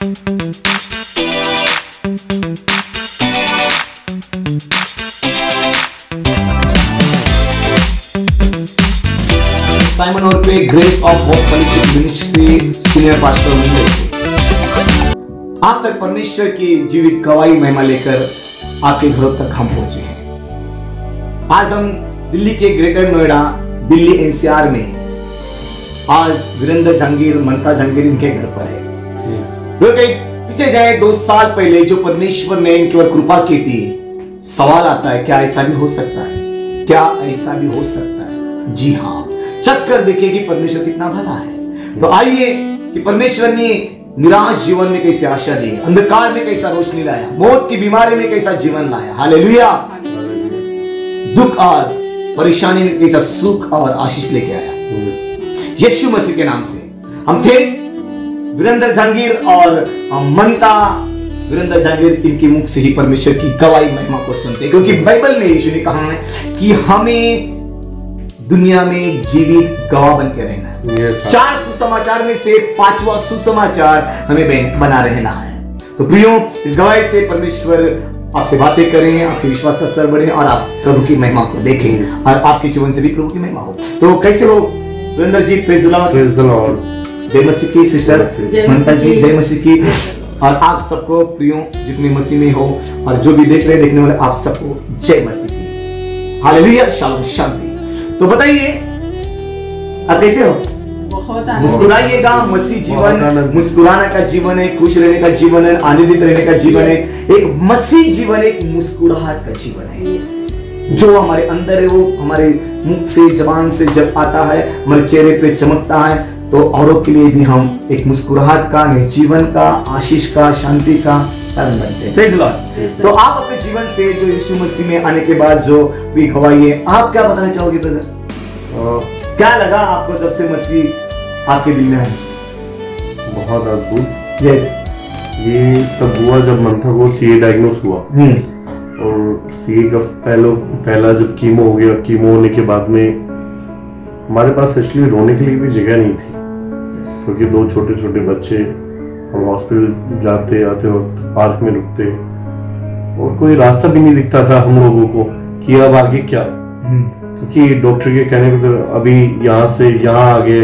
Simon और पे grace of hope fellowship ministry senior pastor Mumbai से आप तक परमेश्वर की जीवित गवाही महिमा लेकर आपके घरों तक हम पहुंचे हैं। आज हम दिल्ली के ग्रेटर नोएडा दिल्ली एनसीआर में आज वीरेंद्र जहांगीर ममता जहांगीर इनके घर पर है। वो कहीं पीछे जाए 2 साल पहले जो परमेश्वर ने इनके ऊपर कृपा की थी। सवाल आता है क्या ऐसा भी हो सकता है? क्या ऐसा भी हो सकता है? जी हाँ, चक्कर देखिए कि परमेश्वर कितना भला है। तो आइए कि परमेश्वर ने निराश जीवन में कैसे आशा दी, अंधकार में कैसा रोशनी लाया, मौत की बीमारी में कैसा जीवन लाया। हालेलुया। दुख और परेशानी में कैसा सुख और आशीष लेके आया। यीशु मसीह के नाम से हम थे वीरेंद्र जहांगीर और ममता वीरेंद्र जहांगीर, इनके मुख से ही परमेश्वर की गवाही महिमा को सुनते, क्योंकि बाइबल में यीशु ने कहा है कि हमें दुनिया में जीवित गवाह बन के रहना है। 4 सुसमाचार में से 5वां सुसमाचार हमें बना रहना है। तो प्रियो, इस गवाही से परमेश्वर आपसे बातें करें, आपके विश्वास का स्तर बढ़े और आप प्रभु की महिमा को देखें और आपके जीवन से भी प्रभु की महिमा हो। तो कैसे हो Virendra ji? Praise the lord. जय मसीह की सिस्टर ममता जी, जय मसीह की। और आप सबको प्रियो जितने मसीह में हो और जो भी देख रहे देखने वाले आप सबको जय मसीह की। हालेलुया, शालोम, शांति। तो बताइए आप कैसे हो? मुस्कुराइएगा। मसीह जीवन मुस्कुराने का जीवन है, खुश रहने का जीवन है, आनंदित रहने का जीवन है। एक मसीह जीवन एक मुस्कुराहट का जीवन है। जो हमारे अंदर है वो हमारे मुख से जबान से जब आता है, हमारे चेहरे पे चमकता है, तो औरों के लिए भी हम एक मुस्कुराहट का, नए जीवन का, आशीष का, शांति का कारण बनते हैं। Praise Lord. तो आप अपने जीवन से जो यीशु मसीह में आने के बाद जो भी गवाही है, आप क्या बताना चाहोगे ब्रदर? क्या लगा आपको जब से मसीह आपके दिल में आए? बहुत अद्भुत। यस। ये सब हुआ जब मंथा को सीए डायग्नोस हुआ और सीए का पहला जब कीमो हो गया। कीमो होने के बाद में हमारे पास एक्चुअली रोने के लिए भी जगह नहीं थी, क्योंकि 2 छोटे छोटे बच्चे। हम हॉस्पिटल जाते आते वक्त पार्क में रुकते और कोई रास्ता भी नहीं दिखता था हम लोगों को कि अब आगे क्या, क्योंकि डॉक्टर के कहने को अभी यहाँ से यहाँ आ गया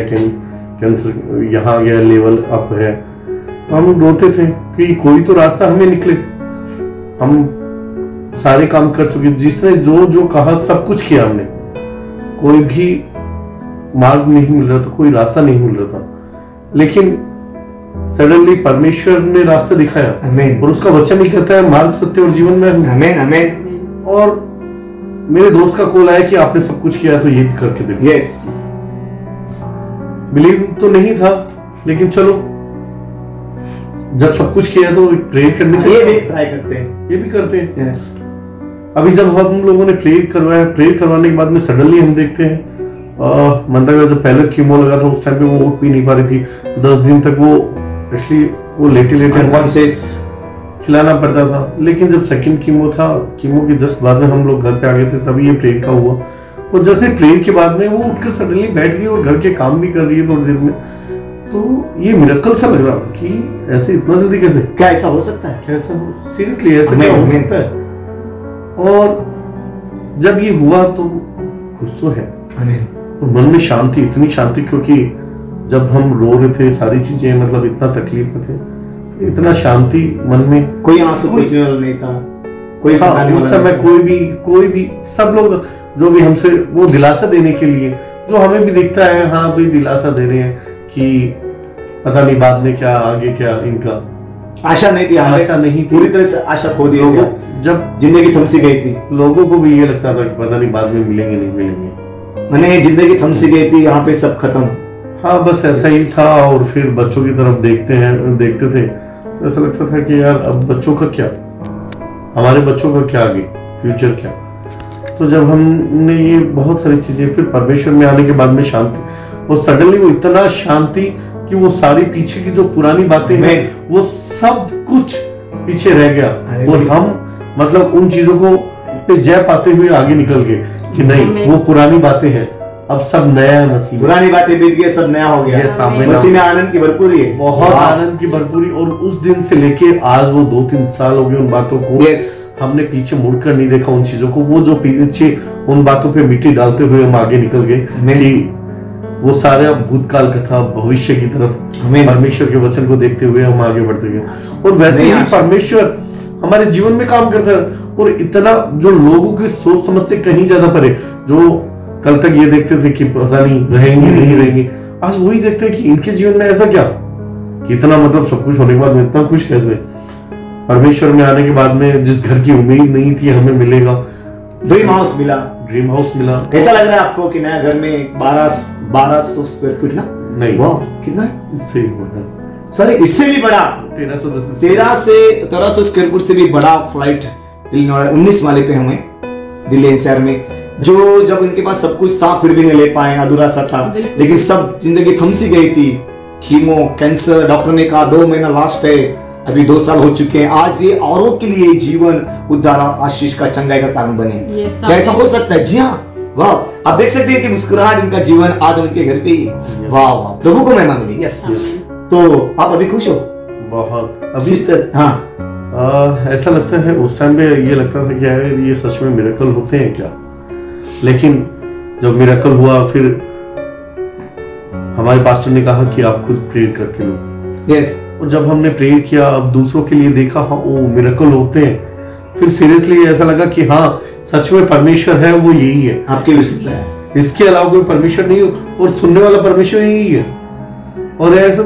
कैंसर, यहाँ आ गया, लेवल अप है। तो हम रोते थे कि कोई तो रास्ता हमें निकले। हम सारे काम कर चुके, जिसने जो जो कहा सब कुछ किया हमने, कोई भी मार्ग नहीं मिल रहा था, कोई रास्ता नहीं मिल रहा था। लेकिन सडनली परमेश्वर ने रास्ता दिखाया। आमीन। और उसका वचन ही कहता है मार्ग, सत्य और जीवन में। आमीन, आमीन। और मेरे दोस्त का कॉल आया कि आपने सब कुछ किया तो ये भी करके देखो। यस। बिलीव तो नहीं था, लेकिन चलो जब सब कुछ किया तो प्रेयर करने से ये भी ट्राई करते हैं, ये भी करते हैं। यस। अभी जब हम लोगों ने प्रेयर करवाया, प्रेयर करवाने के बाद में सडनली हम देखते हैं मंदा का जो पहले कीमो लगा था उस टाइम पे वो उठ भी नहीं पा रही थी। 10 दिन तक वो एक्चुअली वो लेटे खिलाना पड़ता था। लेकिन जब सेकंड कीमो था, कीमो के जस्ट बाद में हम लोग घर पे आ गए थे, तभी ये प्रेयर का हुआ। और जैसे प्रेयर के बाद में वो उठकर सडनली बैठ गई और घर के काम भी कर रही है थोड़ी देर में। तो ये मिरेकल सा लग रहा कि ऐसे इतना जल्दी कैसे, क्या ऐसा हो सकता है? कैसा सीरियसली ऐसा क्या हो सकता है? और जब ये हुआ तो कुछ तो है। मन में शांति, इतनी शांति, क्योंकि जब हम रो रहे थे सारी चीजें, मतलब इतना तकलीफ में थे, इतना शांति मन में। कोई आंसू कोई नहीं था, कोई उस समय कोई भी सब लोग जो भी हमसे वो दिलासा देने के लिए, जो हमें भी दिखता है, हाँ भाई दिलासा दे रहे हैं कि पता नहीं बाद में क्या, आगे क्या। इनका आशा नहीं थी, आशा नहीं थी, पूरी तरह से आशा खो दी। जब जिंदगी थमसी गई थी, लोगों को भी ये लगता था कि पता नहीं बाद में मिलेंगे नहीं मिलेंगे। मैंने जिंदगी थमसी गई थी, यहाँ पे सब खत्म। हाँ, बस ऐसा ही था। और फिर बच्चों की तरफ देखते थे, ऐसा लगता था कि यार अब बच्चों का क्या, हमारे बच्चों का क्या, आगे फ्यूचर क्या। तो जब हमने ये बहुत सारी चीजें, फिर परमेश्वर में आने के बाद में शांति, और सडनली वो इतना शांति कि वो सारी पीछे की जो पुरानी बातें हैं वो सब कुछ पीछे रह गया। और हम मतलब उन चीजों को पे जय पाते हुए आगे निकल गए कि नहीं, वो पुरानी बातें हैं, अब सब नया है मसीह में। पुरानी बातें बीत गई, सब नया हो गया। Yes, आमीन। मसीह में आनंद की भरपूरी है, बहुत आनंद की भरपूरी। और उस दिन से लेके आज वो 2-3 साल हो गए उन बातों को। यस, हमने पीछे मुड़कर नहीं देखा उन चीजों को। वो जो पीछे उन बातों पे मिट्टी डालते हुए हम आगे निकल गए कि वो सारा भूतकाल का था, भविष्य की तरफ परमेश्वर के वचन को देखते हुए हम आगे बढ़ते गए। और वैसे ही परमेश्वर हमारे जीवन में काम करता है। और इतना जो लोगों की सोच समझ से कहीं ज्यादा परे, जो कल तक ये देखते थे कि पता नहीं रहेंगे नहीं रहेंगे, आज वही देखते हैं कि इनके जीवन में ऐसा क्या, कि इतना मतलब सब कुछ होने के बाद में इतना खुश कैसे। परमेश्वर में आने के बाद में जिस घर की उम्मीद नहीं थी हमें मिलेगा, ड्रीम हाउस मिला। ड्रीम हाउस मिला। कैसा लग रहा है आपको कि नया घर में 1200 स्क्वायर फीट ना? नहीं, वाह, कितना? इससे ही बड़ा, सॉरी, इससे भी बड़ा। 1300 स्क्वायर फुट से भी बड़ा फ्लाइट 19 माले पे हमें दिल्ली एनसीआर में, जो जब इनके पास सब कुछ था फिर भी नहीं ले पाए, अधूरा सा था। लेकिन सब जिंदगी थम सी गई थी। कीमो, कैंसर, डॉक्टर ने कहा 2 महीना लास्ट है, अभी 2 साल हो चुके हैं। आज ये औरों के लिए जीवन उद्धार, आशीष का, चंगाई का कारण बने। कैसा हो सकता है? जी हाँ, वाह। आप देख सकते हैं कि मुस्कुराहट इनका जीवन आज उनके घर पे ही है। वाह वाह, प्रभु को महिमा मिली। यस, तो आप अभी खुश हो? बहुत। अभी हाँ, ऐसा लगता है उस टाइम पे ये लगता था कि यार ये सच में मिरेकल होते हैं क्या। लेकिन जब मिरेकल हुआ फिर हमारे पास्टर ने कहा कि आप खुद प्रेयर करके लो। यस, और जब हमने प्रेयर किया, अब दूसरों के लिए देखा, हाँ वो मिरेकल होते हैं, फिर सीरियसली ऐसा लगा कि हाँ सच में परमेश्वर है, वो यही है। आपके विश्वास है, इसके अलावा कोई परमेश्वर नहीं हो, और सुनने वाला परमेश्वर यही है। और ऐसा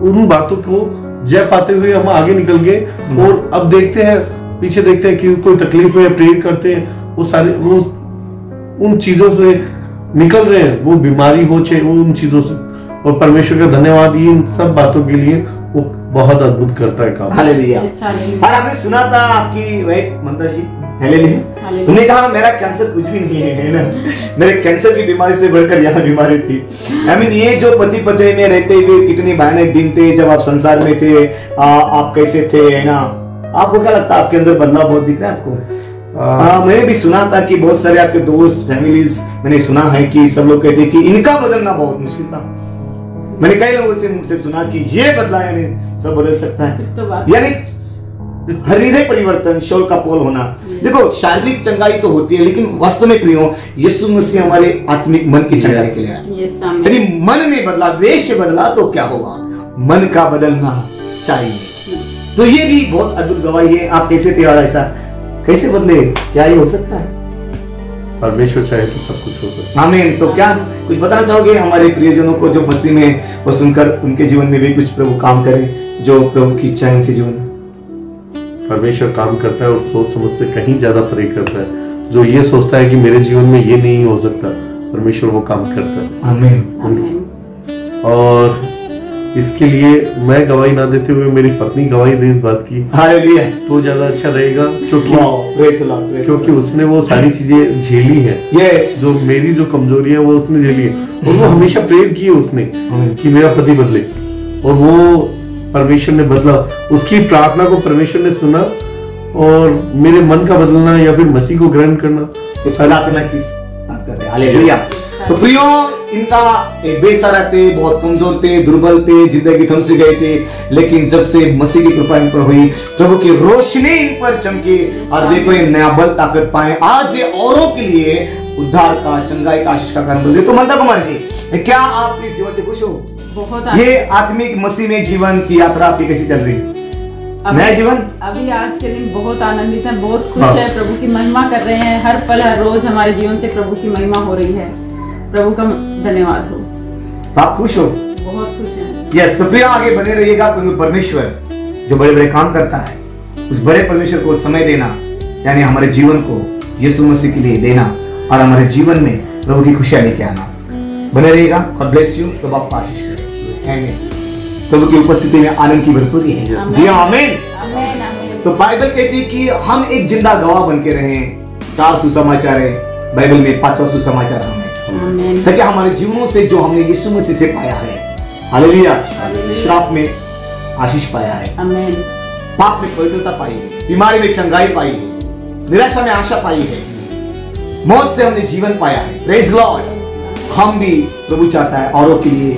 उन बातों को जय पाते हुए हम आगे निकल गए। और अब देखते हैं, पीछे देखते हैं कि कोई तकलीफ में प्रेयर करते हैं, वो सारे वो उन चीजों से निकल रहे हैं, वो बीमारी हो चाहे उन चीजों से। और परमेश्वर का धन्यवाद ये इन सब बातों के लिए, वो बहुत अद्भुत करता है काम। हालेलुया। और आपने सुना था आपकी वह मंता जी, हालेलुया, उन्होंने कहा मेरा कैंसर कुछ भी नहीं है ना, मेरे कैंसर की बीमारी से बढ़कर यहाँ बीमारी थी। आई मीन, ये जो पति पत्नी में रहते हुए कितनी भयानक दिन थे, जब आप संसार में थे, आप कैसे थे, है ना? आपको क्या लगता है आपके अंदर बदलाव बहुत दिख रहा है आपको? मैंने भी सुना था कि बहुत सारे आपके दोस्त, फैमिलीज, मैंने सुना है कि सब लोग कहते हैं कि इनका बदलना बहुत मुश्किल था। मैंने कई लोगों से मुझसे सुना कि ये बदला यानी सब बदल सकता है, यानी हृदय परिवर्तन, शौल का पोल होना। देखो, शारीरिक चंगाई तो होती है, लेकिन वास्तव में प्रियो, यीशु मसीह हमारे आत्मिक मन की चंगाई के लिए आए। यदि मन में बदला, वेश बदला, तो क्या होगा? मन का बदलना चाहिए। तो ये भी बहुत अद्भुत गवाही है। आप कैसे थे और ऐसा कैसे बदले? क्या ये हो सकता है? परमेश्वर चाहे तो सब कुछ हो सकता है। आमीन। तो क्या कुछ बताना चाहोगे हमारे प्रियजनों को जो मसीह में वो सुनकर उनके जीवन में भी कुछ प्रभु काम करे, जो प्रभु की इच्छा है उनके जीवन में? परमेश्वर काम करता है और सोच समझ से कहीं ज्यादा परे करता है। जो ये सोचता है कि मेरे जीवन में ये नहीं हो सकता, परमेश्वर वो काम करता है। आमीन। और इसके लिए मैं गवाही ना देते हुए मेरी पत्नी गवाही दे इस बात की, हालेलुया, तो ज्यादा अच्छा रहेगा, क्योंकि उसने वो सारी चीजें झेली है। यस, जो मेरी जो कमजोरी है वो उसने झेली है। और वो हमेशा प्रेयर की है उसने कि मेरा पति बदले, और वो परमेश्वर ने बदला। उसकी प्रार्थना को परमेश्वर ने सुना, और मेरे मन का बदलना या फिर मसीह को ग्रहण करना, तो प्रार्थना की बात कर रहे हैं। हालेलुया। तो प्रियो, इनका बेसहारा थे, बहुत कमजोर थे, दुर्बल थे, जिंदगी थम से गए थे, लेकिन जब से मसीह की कृपा इन पर हुई, प्रभु की रोशनी इन पर चमकी, और देखो ये नया बल ताकत पाए। आज ये औरों के लिए उद्धार का, चंगाई का, आशीष का कारण बन गए। तो मंदा कुमार जी, क्या आप इस जीवन से खुश हो? बहुत। ये आत्मिक मसीह में जीवन की यात्रा आपकी कैसी चल रही है? नया जीवन अभी आज के दिन बहुत आनंदित है, बहुत खुश है, प्रभु की महिमा कर रहे हैं। हर पल हर रोज हमारे जीवन से प्रभु की महिमा हो रही है। प्रभु का धन्यवाद हो। आप खुश हो? बहुत खुश हैं। यस, तो प्रिय आगे बने रहिएगा, क्योंकि परमेश्वर जो बड़े बड़े काम करता है, उस बड़े परमेश्वर को समय देना, यानी हमारे जीवन को यीशु मसीह के लिए देना, और हमारे जीवन में प्रभु की खुशियां लेके आना। बने रहिएगा। God bless you. प्रभु आपको आशीष करे। आमीन। प्रभु की उपस्थिति में आनंद की भरपूरी है। जी हाँ, आमीन। तो बाइबल कहती है कि हम एक जिंदा गवाह बन के रहें। 4 सुसमाचार है बाइबल में, 5वां सुसमाचार हमें, ताकि हमारे जीवनों से जो हमने यीशु मसीह से पाया है, हालेलुया, श्राप में आशीष पाया है, आमीन, पाप में पवित्रता पाई है, बीमारी में चंगाई पाई है, निराशा में आशा पाई है, मौत से हमने जीवन पाया है। Praise Lord. हम भी, प्रभु चाहता है औरों के लिए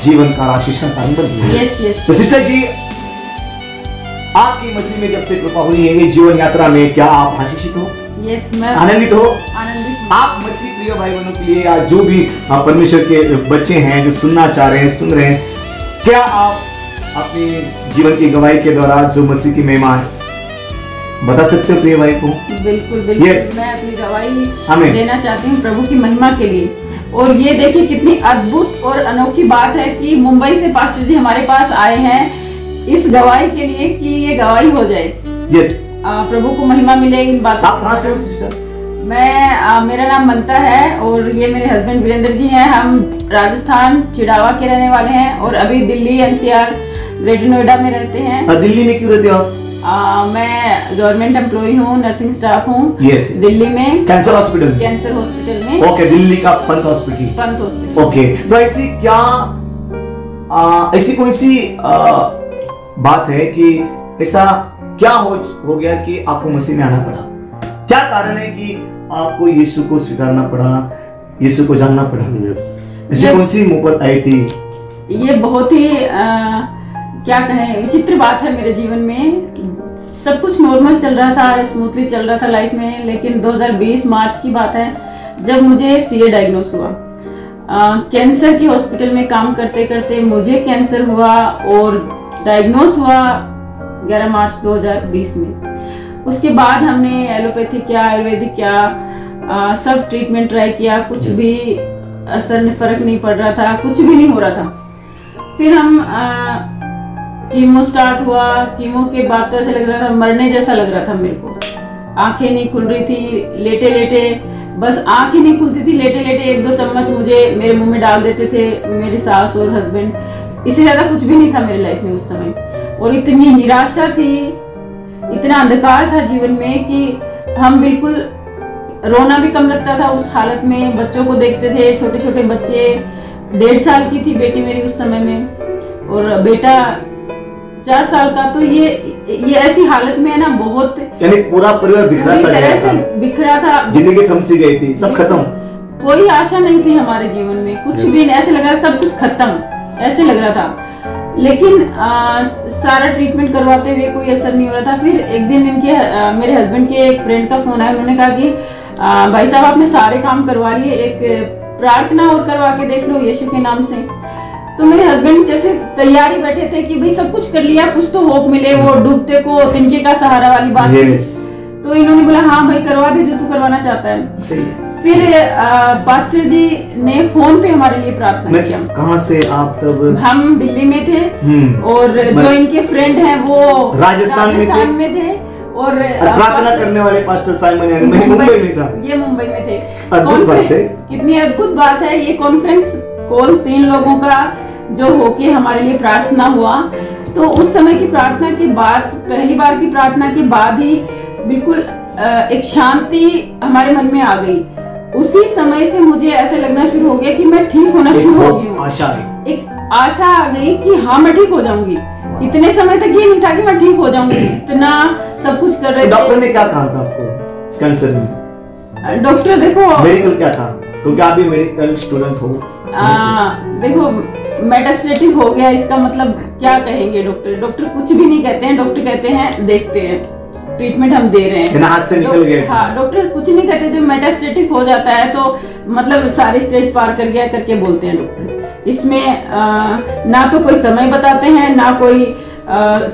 जीवन का आशीष का कारण बने। Yes yes. तो सिस्टर जी, आपकी मसीह में जब से कृपा हुई है, ये जीवन यात्रा में क्या आप आशीषित हो? यस, मैं आनंदित हो? आनंदित हूँ। आप मसीह प्रिय भाई बहनों के लिए, या जो भी परमेश्वर के बच्चे हैं जो सुनना चाह रहे हैं, सुन रहे हैं, क्या आप अपने जीवन की गवाही के दौरान जो मसीह की महिमा है बता सकते हो प्रिय भाई को? बिल्कुल बिल्कुल। Yes. मैं अपनी गवाही आमीन। देना चाहती हूँ प्रभु की महिमा के लिए। और ये देखिए कितनी अद्भुत और अनोखी बात है कि मुंबई से पास्टर जी हमारे पास आए हैं इस गवाही के लिए कि ये गवाही हो जाए। यस। प्रभु को महिमा मिले इन बातों। आप कहाँ से हो सिस्टर? मेरा नाम ममता है और ये मेरे हस्बैंड वीरेंद्र जी हैं। हम राजस्थान चिड़ावा के रहने वाले हैं और अभी दिल्ली एनसीआर ग्रेटर नोएडा में रहते हैं। दिल्ली में क्यों रहते हो आप? मैं गवर्नमेंट एम्प्लॉय हूँ, नर्सिंग स्टाफ हूँ। Yes. दिल्ली में कैंसर हॉस्पिटल में। ओके, दिल्ली का पंत हॉस्पिटल। ओके, तो ऐसी क्या ऐसी कौन सी बात है कि ऐसा क्या हो गया कि आपको मसीह में आना पड़ा? क्या कारण है कि आपको यीशु को स्वीकारना पड़ा, यीशु को जानना पड़ा? ऐसी कौन सी मुसीबत आई थी? ये बहुत ही क्या कहें, विचित्र बात है मेरे जीवन में। सब कुछ नॉर्मल चल रहा था, स्मूथली चल रहा था लाइफ में, लेकिन 2020 मार्च की बात है जब मुझे सीए डायग्नोस हुआ। कैंसर की हॉस्पिटल में काम करते करते मुझे कैंसर हुआ और डायग्नोस हुआ 11 मार्च 2020 में। उसके बाद हमने एलोपैथी क्या, आयुर्वेदिक क्या, सब ट्रीटमेंट ट्राई किया, कुछ भी असर फर्क नहीं पड़ रहा था, कुछ भी नहीं हो रहा था। फिर हम कीमो स्टार्ट हुआ। कीमो के बाद तो ऐसा लग रहा था, मरने जैसा लग रहा था मेरे को। आंखें नहीं खुल रही थी, लेटे लेटे, बस आंख ही नहीं खुलती थी, लेटे लेटे 1-2 चम्मच मुझे मेरे मुंह में डाल देते थे मेरी सास और हस्बैंड। इससे ज्यादा कुछ भी नहीं था मेरी लाइफ में उस समय। और इतनी निराशा थी, इतना अंधकार था जीवन में कि हम बिल्कुल, रोना भी कम लगता था उस हालत में। बच्चों को देखते थे, छोटे छोटे बच्चे, 1.5 साल की थी बेटी मेरी उस समय में और बेटा 4 साल का। तो ये ऐसी हालत में है ना, बहुत, यानी पूरा परिवार बिखरा था, जिंदगी थम सी गई थी, सब खत्म। कोई आशा नहीं थी हमारे जीवन में, कुछ भी ऐसे लग रहा था, सब कुछ खत्म ऐसे लग रहा था। लेकिन सारा ट्रीटमेंट करवाते हुए कोई असर नहीं हो रहा था। फिर एक दिन मेरे हस्बैंड के एक फ्रेंड का फोन आया। उन्होंने कहा कि भाई साहब आपने सारे काम करवा लिए, एक प्रार्थना और करवा के देख लो यीशु के नाम से। तो मेरे हस्बैंड जैसे तैयारी बैठे थे कि भाई सब कुछ कर लिया, कुछ तो होप मिले, वो डूबते को तिनके का सहारा वाली बात। तो इन्होंने बोला हाँ भाई करवा दे जो तू करवाना चाहता है। सही है। फिर पास्टर जी ने फोन पे हमारे लिए प्रार्थना किया। कहाँ से आप तब? हम दिल्ली में थे और जो इनके फ्रेंड हैं वो राजस्थान में थे और प्रार्थना करने वाले पास्टर साइमन मुंबई में था। ये मुंबई में थे। अद्भुत बात है, कितनी अद्भुत बात है। ये कॉन्फ्रेंस कॉल 3 लोगों का जो होके हमारे लिए प्रार्थना हुआ। तो उस समय की प्रार्थना के बाद, पहली बार की प्रार्थना के बाद ही बिल्कुल एक शांति हमारे मन में आ गई। उसी समय से मुझे ऐसे लगना शुरू हो गया कि मैं ठीक होना शुरू हो गई हूँ। एक आशा आ गई कि हाँ मैं ठीक हो जाऊंगी। इतने समय तक ये नहीं था कि मैं ठीक हो जाऊंगी, इतना सब कुछ कर रहे थे। डॉक्टर ने क्या कहा था आपको कैंसर में? डॉक्टर देखो मेडिकल क्या था, क्योंकि आप भी मेडिकल स्टूडेंट हो। देखो मेटास्टेटिक हो गया, इसका मतलब क्या कहेंगे डॉक्टर? डॉक्टर कुछ भी नहीं कहते हैं। डॉक्टर कहते हैं देखते हैं, ट्रीटमेंट हम दे रहे हैं, हाथ से निकल गए। हाँ, डॉक्टर कुछ नहीं कहते। जब मेटास्टेटिक हो जाता है तो मतलब सारे स्टेज पार कर गया करके बोलते हैं डॉक्टर। इसमें ना तो कोई समय बताते हैं, ना कोई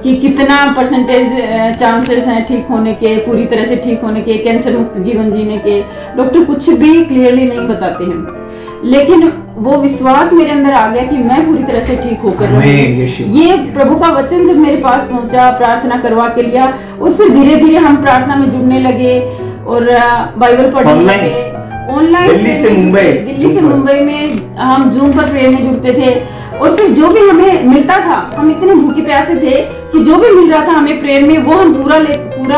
कि कितना परसेंटेज चांसेस हैं ठीक होने के, पूरी तरह से ठीक होने के, कैंसर मुक्त जीवन जीने के। डॉक्टर कुछ भी क्लियरली नहीं बताते हैं। लेकिन वो विश्वास मेरे अंदर आ गया कि मैं पूरी तरह से ठीक होकर रहूंगी। ये प्रभु का वचन जब मेरे पास पहुंचा, प्रार्थना करवा के लिया और फिर धीरे धीरे हम प्रार्थना में जुड़ने लगे और बाइबल पढ़ने लगे। ऑनलाइन दिल्ली से मुंबई में हम जूम पर प्रेयर में जुड़ते थे और फिर जो भी हमें मिलता था, हम इतने भूखे प्यासे थे कि जो भी मिल रहा था हमें प्रेयर में, वो हम पूरा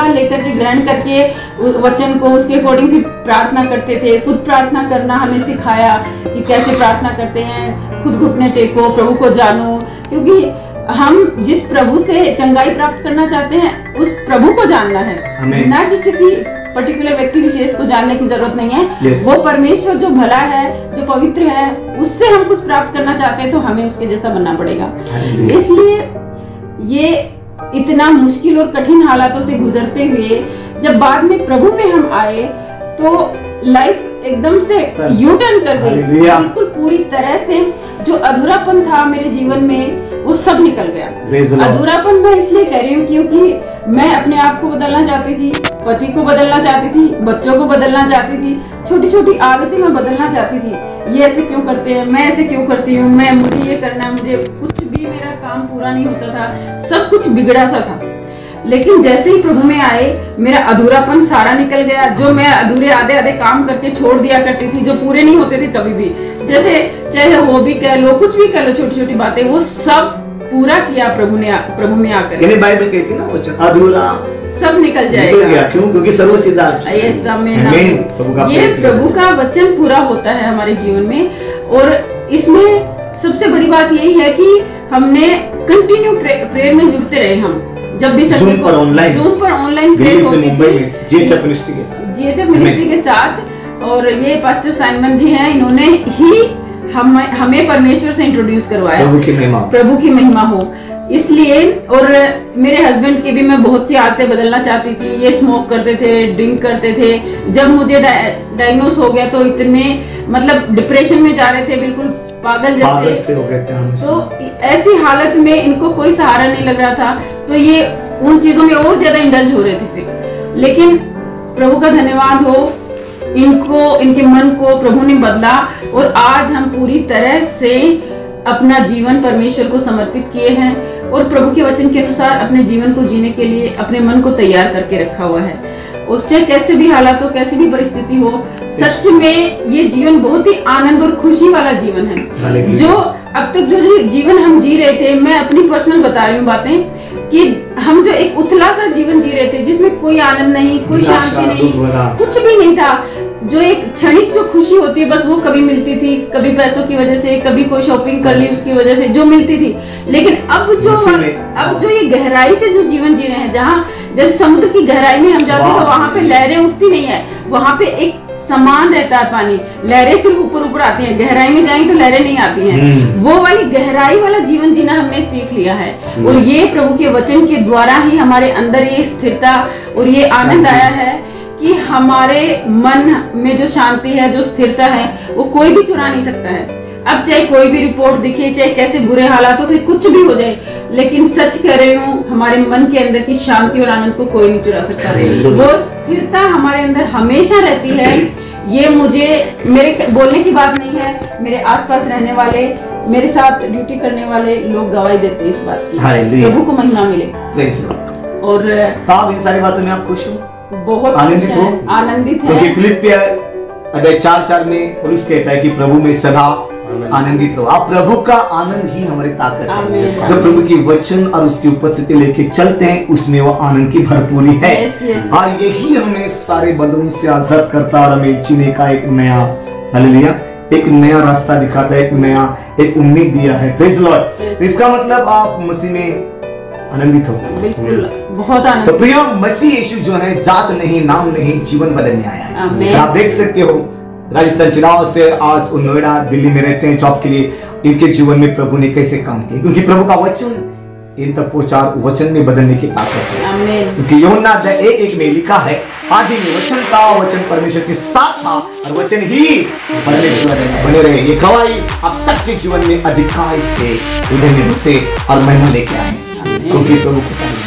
लेकर के ग्रहण करके वचन को उसके अकॉर्डिंग फिर प्रार्थना करते थे। खुद प्रार्थना करना हमें सिखाया कि कैसे प्रार्थना करते हैं। खुद घुटने टेको, प्रभु को जानो, क्योंकि हम जिस प्रभु से चंगाई प्राप्त करना चाहते हैं उस प्रभु को जानना है, ना कि किसी पर्टिकुलर व्यक्ति विशेष को जानने की जरूरत नहीं है। Yes. वो परमेश्वर जो भला है, जो पवित्र है, उससे हम कुछ प्राप्त करना चाहते हैं तो हमें उसके जैसा बनना पड़ेगा। इसलिए ये इतना मुश्किल और कठिन हालातों से गुजरते हुए जब बाद में प्रभु में हम आए तो लाइफ एकदम से यू टर्न कर गई, बिल्कुल पूरी तरह से। जो अधूरापन था मेरे जीवन में वो सब निकल गया। अधूरापन मैं इसलिए कह रही हूँ क्योंकि मैं अपने आप को बदलना चाहती थी, पति को बदलना चाहती थी, बच्चों को बदलना चाहती थी, छोटी छोटी आदतें मैं बदलना चाहती थी। ये ऐसे क्यों करते हैं, मैं ऐसे क्यों करती हूँ, मुझे ये करना है, मुझे कुछ भी मेरा काम पूरा नहीं होता था, सब कुछ बिगड़ा सा था। लेकिन जैसे ही प्रभु में आए मेरा अधूरापन सारा निकल गया। जो मैं अधूरे आधे काम करके छोड़ दिया करती थी, जो पूरे नहीं होते थे कभी भी, जैसे चाहे हॉबी कह लो, कुछ भी कह लो, छोटी छोटी बातें, वो सब पूरा किया प्रभु में आकर। यानी बाइबल कहती है ना वचन अधूरा सब निकल जाएगा। क्यों? क्योंकि सर्वसिद्ध ये प्रभु का वचन पूरा होता है हमारे जीवन में। और इसमें सबसे बड़ी बात यही है कि हमने कंटिन्यू प्रेयर में जुड़ते रहे। हम जब भी ज़ूम पर ऑनलाइन प्रेयर मुंबई में जीएचएफ मिनिस्ट्री के साथ और ये पास्टर साइमन जी हैं, इन्होंने ही हमें परमेश्वर से इंट्रोड्यूस करवाया। प्रभु की महिमा हो इसलिए। और मेरे हस्बैंड की भी मैं बहुत सी आदतें बदलना चाहती थी। ये स्मोक करते थे, ड्रिंक करते थे। जब मुझे डायग्नोस हो गया तो इतने मतलब डिप्रेशन में जा रहे थे, बिल्कुल पागल जैसे हो गए थे हम। तो ऐसी हालत में इनको कोई सहारा नहीं लग रहा था, तो ये उन चीजों में और ज्यादा इंडल्ज हो रहे थे फिर। लेकिन प्रभु का धन्यवाद हो, इनके मन को प्रभु ने बदला और आज हम पूरी तरह से अपना जीवन परमेश्वर को समर्पित किए हैं और प्रभु के वचन के अनुसार अपने जीवन को जीने के लिए अपने मन को तैयार करके रखा हुआ है। और चाहे कैसे भी हालात हो, कैसी भी परिस्थिति हो, सच में ये जीवन बहुत ही आनंद और खुशी वाला जीवन है। जो अब तक जो जीवन हम जी रहे थे, मैं अपनी पर्सनल बता रही हूँ बातें, कि हम जो एक उथला सा जीवन जी रहे थे जिसमें कोई आनंद नहीं, कोई शांति नहीं, कुछ भी नहीं था। जो एक क्षणिक जो खुशी होती है बस वो कभी मिलती थी, कभी पैसों की वजह से, कभी कोई शॉपिंग कर ली उसकी वजह से जो मिलती थी। लेकिन अब जो ये गहराई से जो जीवन जी रहे हैं, जहाँ जैसे समुद्र की गहराई में हम जाते हैं तो वहाँ पे लहरें उठती नहीं है, वहाँ पे एक समान रहता है पानी, लहरें सिर्फ ऊपर ऊपर आती हैं, गहराई में जाएंगे तो लहरें नहीं आती हैं। वो वाली गहराई वाला जीवन जीना हमने सीख लिया है। और ये प्रभु के वचन के द्वारा ही हमारे अंदर ये स्थिरता और ये आनंद आया है कि हमारे मन में जो शांति है, जो स्थिरता है, वो कोई भी चुरा नहीं सकता है। अब चाहे कोई भी रिपोर्ट दिखे, चाहे कैसे बुरे हालातों के कुछ भी हो जाए, लेकिन सच कह रही हूँ, हमारे मन के अंदर की शांति और आनंद को कोई नहीं चुरा सकता। वो स्थिरता हमारे अंदर हमेशा रहती है। ये मुझे मेरे बोलने की बात नहीं है, मेरे आसपास रहने वाले, मेरे साथ ड्यूटी करने वाले लोग गवाही देते हैं इस बात की। प्रभु को महिमा मिले। और आप इन सारी बातों में आप खुश हो? बहुत आनंदित है। क्योंकि फिलिप्पियर अध्याय 4:4 में पौलुस कहता है कि प्रभु में सदा आनंदित रहो। आप प्रभु का आनंद ही हमारी ताकत है। जो प्रभु की वचन और उसकी उपस्थिति लेके चलते हैं उसमें वो आनंद की भरपूरी है। और यही हमें सारे बंधनों से आजाद करता है और हमें जीने का एक नया हालेलुया, एक नया रास्ता दिखाता है, एक नया एक उम्मीद दिया है। Praise Lord. इसका मतलब आप मसीह में आनंदित हो। बिल्कुल, बहुत आनंद। तो प्रिय, मसीह यीशु जो है जात नहीं, नाम नहीं, जीवन बदलने आया है। आप देख सकते हो राजस्थान चुनाव से आज नोएडा दिल्ली में रहते हैं जॉब के लिए। इनके जीवन में प्रभु ने कैसे काम किया, क्योंकि प्रभु का वचन इन तक पहुंचा, वचन में बदलने की ताकत है। क्योंकि यूहन्ना अध्याय 1:1 में लिखा है, आदि में वचन था, वचन परमेश्वर के साथ था और वचन ही परमेश्वर है। बने रहे। ये गवाही आप सबके जीवन में अधिकार से उदय से और महिमा लेके आए, क्योंकि प्रभु को सारी